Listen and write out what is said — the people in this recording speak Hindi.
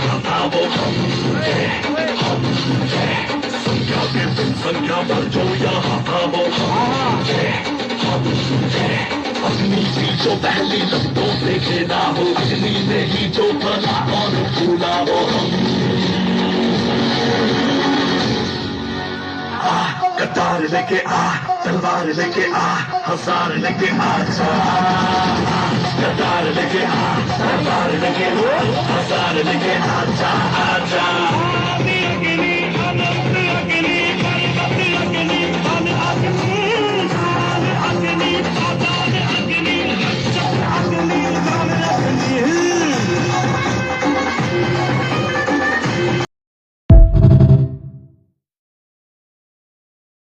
यहाँ वो हम संख्या के तुम संख्या पर जो यहाँ वो हम अपनी सी जो पहली लफ्जों से खेला हो, इतनी में ही जो फला और फूला हो कतार लेके आ, तलवार लेके आ, हजार लेके आ जा। कतार लेके आ, तलवार लेके आ, हजार लेके आ जा, आ जा।